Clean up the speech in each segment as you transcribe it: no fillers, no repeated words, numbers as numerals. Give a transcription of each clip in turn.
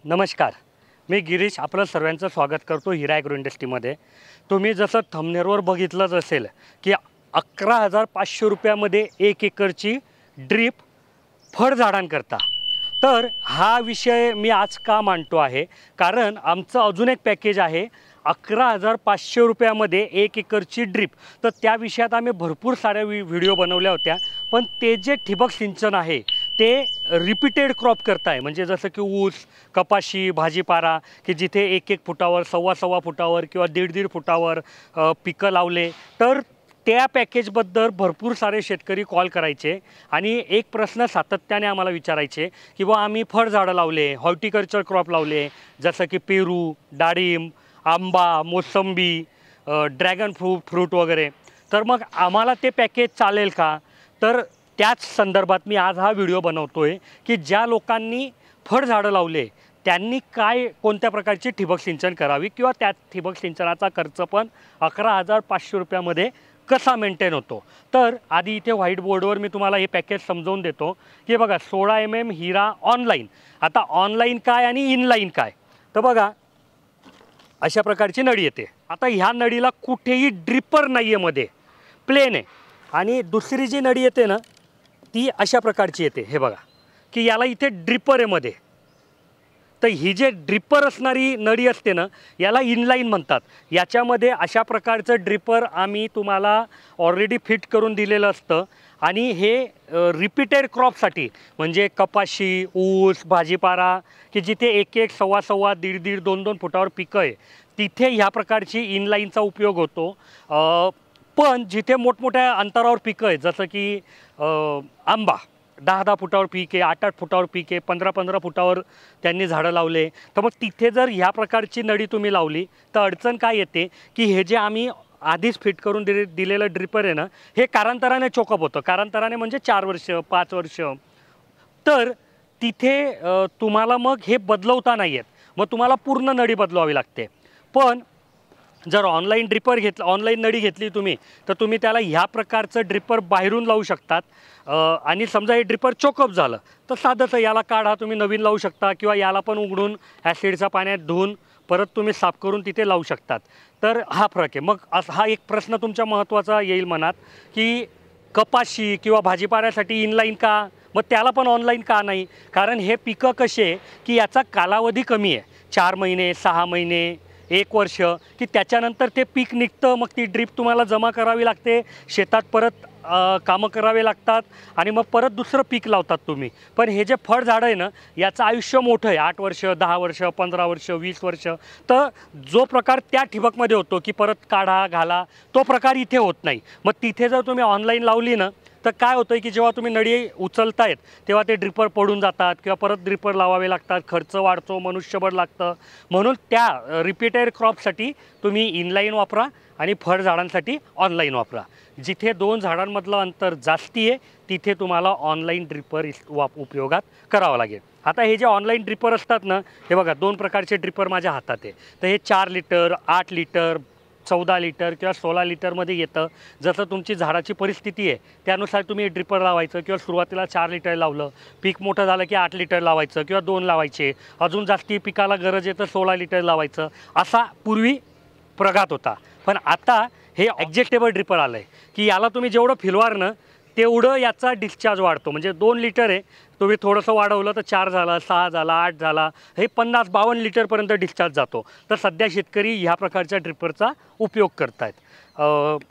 नमस्कार, मी गिरीश आपलं सर्वांचं स्वागत करतो हिरा ॲग्रो इंडस्ट्रीमध्ये। तुम्ही जसं थंबनेलवर बघितलंच असेल की 11,500 रुपयामध्ये 1 एकरची ड्रीप फळझाडांकरता। तर हा विषय मी आज का मांडतो आहे, कारण आमचं अजून एक पॅकेज आहे 11,500 रुपयामध्ये 1 एकरची ड्रीप। तर त्या विषयात आम्ही भरपूर साऱ्या व्हिडिओ बनवल्या होत्या, पण ते जे ठिबक सिंचन आहे ते रिपीटेड क्रॉप करताय, म्हणजे जसं की ऊस, कपाशी, भाजीपाला की जिथे 1-1 फुटावर, सव्वा फुटावर किंवा 1.5 फुटावर पिकं लावले। तर त्या पॅकेजबद्दल भरपूर सारे शेतकरी कॉल करायचे आणि एक प्रश्न सातत्याने आम्हाला विचारायचे की बा आम्ही फळझाडं लावले, हॉर्टिकल्चर क्रॉप लावले, जसं की पेरू, डाळिंब, आंबा, मोसंबी, ड्रॅगन फ्रूट वगैरे, तर मग आम्हाला ते पॅकेज चालेल का? तर त्याच संदर्भात मी आज हा व्हिडिओ बनवतोय की ज्या लोकांनी फळझाडं लावले त्यांनी कोणत्या प्रकारची ठिबक सिंचन करावी किंवा त्या ठिबक सिंचनाचा खर्च पण 11,500 रुपयामध्ये कसा मेंटेन होतो। तर आधी इथे व्हाईट बोर्डवर मी तुम्हाला हे पॅकेज समजावून देतो की बघा 16 mm हिरा ऑनलाईन। आता ऑनलाईन काय आणि इनलाईन काय, तर बघा अशा प्रकारची नळी येते। आता ह्या नळीला कुठेही ड्रिपर नाही आहे, मध्ये प्लेन आहे। आणि दुसरी जी नळी येते ना ती अशा प्रकारची येते, हे बघा की याला इथे ड्रिपर आहे मध्ये। तर ही जे ड्रिपर असणारी नळी असते ना याला इनलाईन म्हणतात। याच्यामध्ये अशा प्रकारचं ड्रिपर आम्ही तुम्हाला ऑलरेडी फिट करून दिलेलं असतं आणि हे रिपीटेड क्रॉपसाठी, म्हणजे कपाशी, ऊस, भाजीपाला की जिथे 1-1, सव्वा, 1.5, 2 फुटावर पिकं आहे तिथे ह्या प्रकारची इनलाईनचा उपयोग होतो। पण जिथे मोठमोठ्या अंतरावर पिकं आहे, जसं की आंबा 10-10 फुटावर पीक आहे, 8-8 फुटावर पीक आहे, 15-15 फुटावर त्यांनी झाडं लावले, तर मग तिथे जर ह्या प्रकारची नळी तुम्ही लावली तर अडचण काय येते की हे जे आम्ही आधीच फिट करून दिलेलं ड्रिपर आहे ना हे कालांतराने चोकअप होतं। कालांतराने म्हणजे 4 वर्ष 5 वर्ष, तर तिथे तुम्हाला मग हे बदलवता नाही येत, मग तुम्हाला पूर्ण नळी बदलवावी लागते। पण जर ऑनलाईन नळी घेतली तुम्ही तर तुम्ही त्याला ह्या प्रकारचं ड्रिपर बाहेरून लावू शकतात। आणि समजा हे ड्रिपर चोकअप झालं तर साधंच याला काढा, तुम्ही नवीन लावू शकता किंवा याला पण उघडून ॲसिडच्या पाण्यात धुवून परत तुम्ही साफ करून तिथे लावू शकतात। तर हा फरक आहे। मग हा एक प्रश्न तुमच्या महत्त्वाचा येईल मनात की कपाशी किंवा भाजीपाल्यासाठी इनलाईन का, मग त्याला पण ऑनलाईन का नाही? कारण हे पिकं कसे की याचा कालावधी कमी आहे, 4 महिने, 6 महिने, 1 वर्ष, की त्याच्यानंतर ते पीक निघतं, मग ती ड्रीप तुम्हाला जमा करावी लागते, शेतात परत कामं करावे लागतात आणि मग परत दुसरं पीक लावतात तुम्ही। पण हे जे फळझाडं आहे ना याचं आयुष्य मोठं आहे, 8 वर्ष, 10 वर्ष, 15 वर्ष, 20 वर्ष। तर जो प्रकार त्या ठिबकमध्ये होतो की परत काढा घाला, तो प्रकार इथे होत नाही। मग तिथे जर तुम्ही ऑनलाईन लावली ना तर काय होतं की जेव्हा तुम्ही नळी उचलतायत तेव्हा ते ड्रिपर पडून जातात किंवा परत ड्रिपर लावावे लागतात, खर्च वाढतो, मनुष्यबळ लागतं। म्हणून त्या रिपीटेड क्रॉपसाठी तुम्ही इनलाईन वापरा आणि फळझाडांसाठी ऑनलाईन वापरा। जिथे 2 झाडांमधलं अंतर जास्ती आहे तिथे तुम्हाला ऑनलाईन ड्रिपर उपयोगात करावं लागेल। आता हे जे ऑनलाईन ड्रिपर असतात ना, हे बघा 2 प्रकारचे ड्रिपर माझ्या हातात आहे। तर हे 4 लिटर, 8 लिटर, 14 लिटर किंवा 16 लिटरमध्ये येतं। जसं तुमची झाडाची परिस्थिती आहे त्यानुसार तुम्ही ड्रिपर लावायचं, किंवा सुरुवातीला 4 लिटर लावलं, पीक मोठं झालं की 8 लिटर लावायचं किंवा 2 लावायचे, अजून जास्ती पिकाला गरज आहे तर 16 लिटर लावायचं, असा पूर्वी प्रघात होता। पण आता हे ॲडजस्टेबल ड्रिपर आलं आहे की याला तुम्ही जेवढं फिरवार ना तेवढं याचा डिस्चार्ज वाढतो। म्हणजे 2 लिटर आहे, तुम्ही थोडंसं वाढवलं तर 4 झाला, 6 झाला, 8 झाला, हे 50-52 लिटरपर्यंत डिस्चार्ज जातो। तर सध्या शेतकरी ह्या प्रकारच्या ड्रिपरचा उपयोग करत आहेत।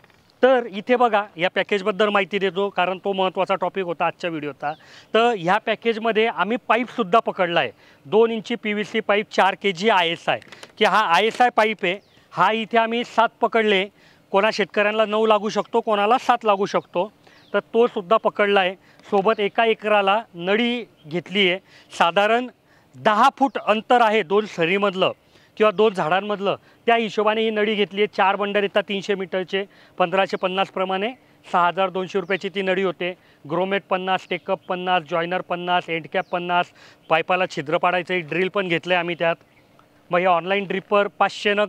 तर इथे बघा या पॅकेजबद्दल माहिती देतो कारण तो महत्त्वाचा टॉपिक होता आजच्या व्हिडिओचा। तर ह्या पॅकेजमध्ये आम्ही पाईपसुद्धा पकडला आहे, 2 इंची PVC पाईप, 4 kg ISI, की हा ISI पाईप आहे। हा इथे आम्ही 7 पकडले, कोणा शेतकऱ्यांना 9 लागू शकतो, कोणाला 7 लागू शकतो, तर तो सुद्धा पकडला आहे। सोबत 1 एकराला नळी घेतली आहे, साधारण 10 फूट अंतर आहे 2 सरीमधलं किंवा 2 झाडांमधलं, त्या हिशोबाने ही नळी घेतली आहे। 4 बंडल येतात 300 मीटरचे, 1550 प्रमाणे 6,200 रुपयाची ती नळी होते। ग्रोमेट 50, टेकअप 50, जॉयनर 50, एंडकॅप 50, पाईपाला छिद्र पाडायचं एक ड्रिल पण घेतलं आहे आम्ही त्यात। मग हे ऑनलाईन ड्रिपर 500 नग,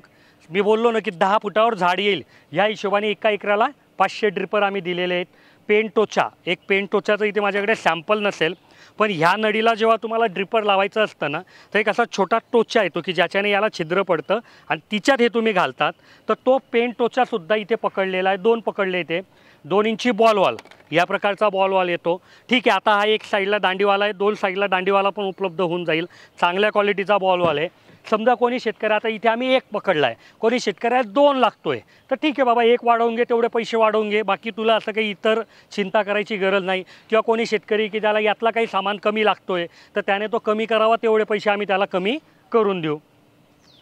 मी बोललो ना की 10 फुटावर झाड येईल ह्या हिशोबाने 1 एकराला 500 ड्रिपर आम्ही दिलेले आहेत। पेंटोचा, एक पेंटोचाचं इथे माझ्याकडे सॅम्पल नसेल पण ह्या नळीला जेव्हा तुम्हाला ड्रिपर लावायचं असतं ना, तर एक असा छोटा टोचा येतो की ज्याच्याने याला छिद्र पडतं आणि तिच्यात हे तुम्ही घालतात. तर तो पेन टोचासुद्धा इथे पकडलेला आहे, 2 पकडले इथे. 2 इंची बॉलवाल या प्रकारचा बॉलवाल येतो. ठीक आहे, आता हा एक साईडला दांडीवाला आहे, 2 साईडला दांडीवाला पण उपलब्ध होऊन जाईल. चांगल्या क्वालिटीचा बॉलवाल आहे. समजा कोणी शेतकरी, आता इथे आम्ही 1 पकडला आहे, कोणी शेतकऱ्याला 2 लागतोय, तर ठीक आहे बाबा 1 वाढवून घे, तेवढे पैसे वाढवून घे, बाकी तुला असं काही इतर चिंता करायची गरज नाही. किंवा कोणी शेतकरी की त्याला यातला काही सामान कमी लागतोय, तर त्याने तो कमी करावा, तेवढे पैसे आम्ही त्याला कमी करून देऊ.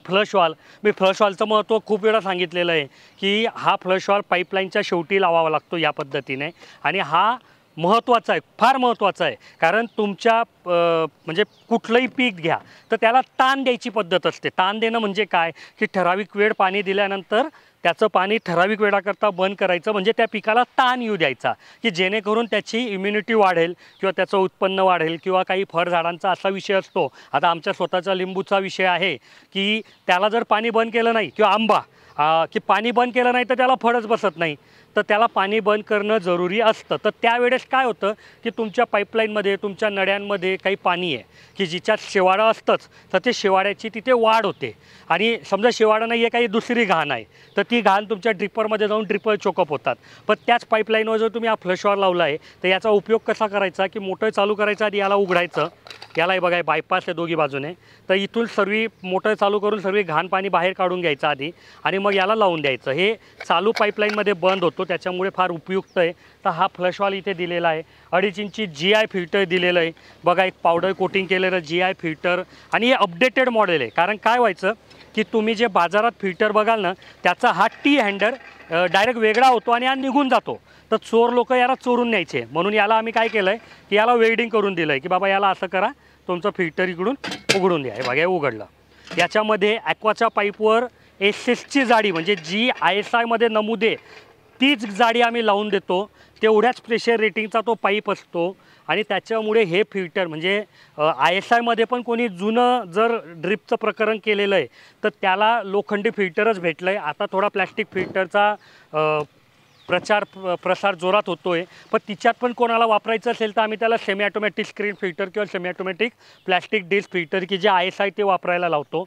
फ्लशवॉल, मी फ्लशवॉलचं महत्त्व खूप वेळा सांगितलेलं आहे की हा फ्लशवॉल पाईपलाईनच्या शेवटी लावावा लागतो या पद्धतीने. आणि हा महत्त्वाचा आहे, फार महत्त्वाचा आहे. कारण तुमच्या म्हणजे कुठलंही पीक घ्या तर त्याला ताण द्यायची पद्धत असते. ताण देणं म्हणजे काय, की ठराविक वेळ पाणी दिल्यानंतर त्याचं पाणी ठराविक वेळाकरता बंद करायचं, म्हणजे त्या पिकाला ताण येऊ द्यायचा, की जेणेकरून त्याची इम्युनिटी वाढेल किंवा त्याचं उत्पन्न वाढेल. किंवा काही फळझाडांचा असा विषय असतो, आता आमच्या स्वतःचा लिंबूचा विषय आहे की त्याला जर पाणी बंद केलं नाही, किंवा आंबा की पाणी बंद केलं नाही तर त्याला फळच बसत नाही, तर त्याला पाणी बंद करणं जरुरी असतं. तर त्यावेळेस काय होतं की तुमच्या पाईपलाईनमध्ये, तुमच्या नळ्यांमध्ये काही पाणी आहे की जिच्यात शेवाळं असतंच, तर ते शेवाळ्याची तिथे वाढ होते. आणि समजा शेवाळं नाही आहे, काही दुसरी घाण आहे, तर ती घाण तुमच्या ड्रिपरमध्ये जाऊन ड्रिपर चोकअप होतात. पण त्याच पाईपलाईनवर जर तुम्ही हा फ्लशवॉल लावला आहे, तर याचा उपयोग कसा करायचा, की मोटर चालू करायचं आधी याला उघडायचं, याला हे बघा बायपास आहे दोघी बाजूने, तर इथून सर्व मोटर चालू करून सर्व घाण पाणी बाहेर काढून घ्यायचं आधी, आणि मग याला लावून द्यायचं. हे चालू पाईपलाईनमध्ये बंद होतो, त्याच्यामुळे फार उपयुक्त आहे. तर हा फ्लशवॉल इथे दिलेला आहे. 2.5 इंची GI फिल्टर दिलेलं आहे बघा, एक पावडर कोटिंग केलेलं GI फिल्टर. आणि हे अपडेटेड मॉडेल आहे. कारण काय व्हायचं की तुम्ही जे बाजारात फिल्टर बघाल ना, त्याचा हा टी हँडर डायरेक्ट वेगळा होतो आणि हा निघून जातो. तर चोर लोक याला चोरून न्यायचे, म्हणून याला आम्ही काय केलं आहे की याला वेल्डिंग करून दिलं आहे की बाबा याला असं करा, तुमचं फिल्टर इकडून उघडून द्या. हे बघा हे उघडलं. याच्यामध्ये ॲक्वाच्या पाईपवर SS ची जाडी, म्हणजे जी ISI मध्ये नमूद आहे तीच जाडी आम्ही लावून देतो. तेवढ्याच प्रेशर रेटिंगचा तो पाईप असतो. आणि त्याच्यामुळे हे फिल्टर म्हणजे ISI मध्ये पण कोणी जुनं जर ड्रिपचं प्रकरण केलेलं आहे तर त्याला लोखंडी फिल्टरच भेटलं आहे. आता थोडा प्लॅस्टिक फिल्टरचा प्रसार जोरात होतो आहे, पण तिच्यात पण कोणाला वापरायचं असेल तर आम्ही त्याला सेमी ॲटोमॅटिक स्क्रीन फिल्टर किंवा semi automatic plastic disc filter की जे ISI ते वापरायला लावतो.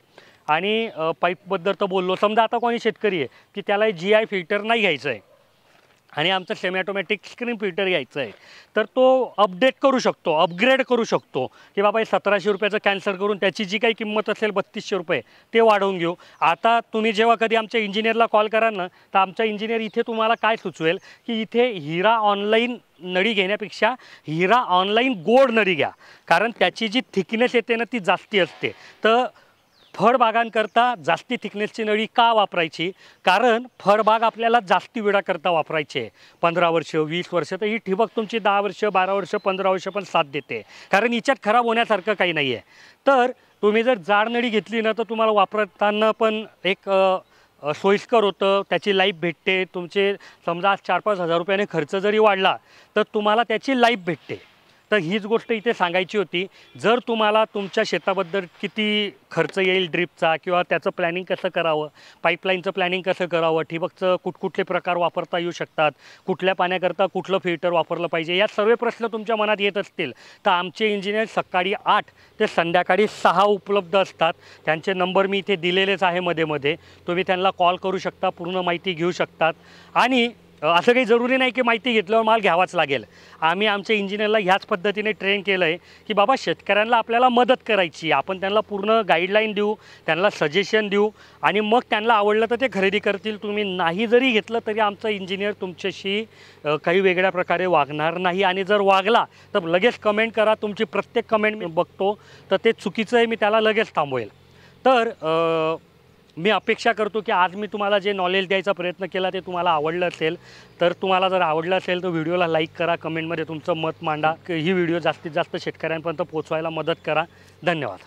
आणि पाईपबद्दल तर बोललो. समजा आता कोणी शेतकरी आहे की त्याला GI फिल्टर नाही घ्यायचं आहे आणि आमचं सेमी ॲटोमॅटिक स्क्रीन फिल्टर घ्यायचं आहे, तर तो अपडेट करू शकतो, अपग्रेड करू शकतो की बाबा हे 1700 रुपयाचं कॅन्सल करून त्याची जी काही किंमत असेल 3200 रुपये ते वाढवून घेऊ. आता तुम्ही जेव्हा कधी आमच्या इंजिनियरला कॉल कराल ना, तर आमचा इंजिनियर इथे तुम्हाला काय सुचवेल की इथे हिरा ऑनलाईन नळी घेण्यापेक्षा हिरा ऑनलाईन गोड नळी घ्या, कारण त्याची जी थिकनेस येते ना ती जास्ती असते. तर फळबागांकरता जास्ती थिकनेसची नळी का वापरायची, कारण फळबाग आपल्याला जास्ती वेळाकरता वापरायची आहे, 15 वर्ष 20 वर्ष. तर ही ठिबक तुमची 10 वर्ष 12 वर्ष 15 वर्ष पण साथ देते, कारण हिच्यात खराब होण्यासारखं काही नाही आहे. तर तुम्ही जर जाड नळी घेतली ना तर तुम्हाला वापरताना पण एक सोयीस्कर होतं, त्याची लाईफ भेटते. तुमचे समजा 4-5 हजार रुपयाने खर्च जरी वाढला तर तुम्हाला त्याची लाईफ भेटते. तर हीच गोष्ट इथे सांगायची होती. जर तुम्हाला तुमच्या शेताबद्दल किती खर्च येईल ड्रिपचा, किंवा त्याचं प्लॅनिंग कसं करावं, पाईपलाईनचं प्लॅनिंग कसं करावं, ठिबकचं कुठकुठले प्रकार वापरता येऊ शकतात, कुठल्या पाण्याकरता कुठलं फिल्टर वापरलं पाहिजे, या सर्व प्रश्न तुमच्या मनात येत असतील तर आमचे इंजिनियर सकाळी 8 ते संध्याकाळी 6 उपलब्ध असतात. त्यांचे नंबर मी इथे दिलेलेच आहे मध्ये. तुम्ही त्यांना कॉल करू शकता, पूर्ण माहिती घेऊ शकतात. आणि असं काही जरुरी नाही की माहिती घेतल्यावर माल घ्यावाच लागेल. आम्ही आमच्या इंजिनियरला ह्याच पद्धतीने ट्रेन केलं आहे की बाबा शेतकऱ्यांना आपल्याला मदत करायची, आपण त्यांना पूर्ण गाईडलाईन देऊ, त्यांना सजेशन देऊ, आणि मग त्यांना आवडलं तर ते खरेदी करतील. तुम्ही नाही जरी घेतलं तरी आमचा इंजिनियर तुमच्याशी काही वेगळ्या प्रकारे वागणार नाही. आणि जर वागला तर लगेच कमेंट करा, तुमची प्रत्येक कमेंट मी बघतो, तर ते चुकीचं आहे मी त्याला लगेच थांबवेल. तर मी अपेक्षा करतो की आज मी तुम्हाला जे नॉलेज द्यायचा प्रयत्न केला ते तुम्हाला आवडलं असेल. तर तुम्हाला जर आवडलं असेल तर व्हिडिओला लाईक करा, कमेंटमध्ये तुमचं मत मांडा, की ही व्हिडिओ जास्तीत जास्त शेतकऱ्यांपर्यंत पोहोचवायला मदत करा. धन्यवाद.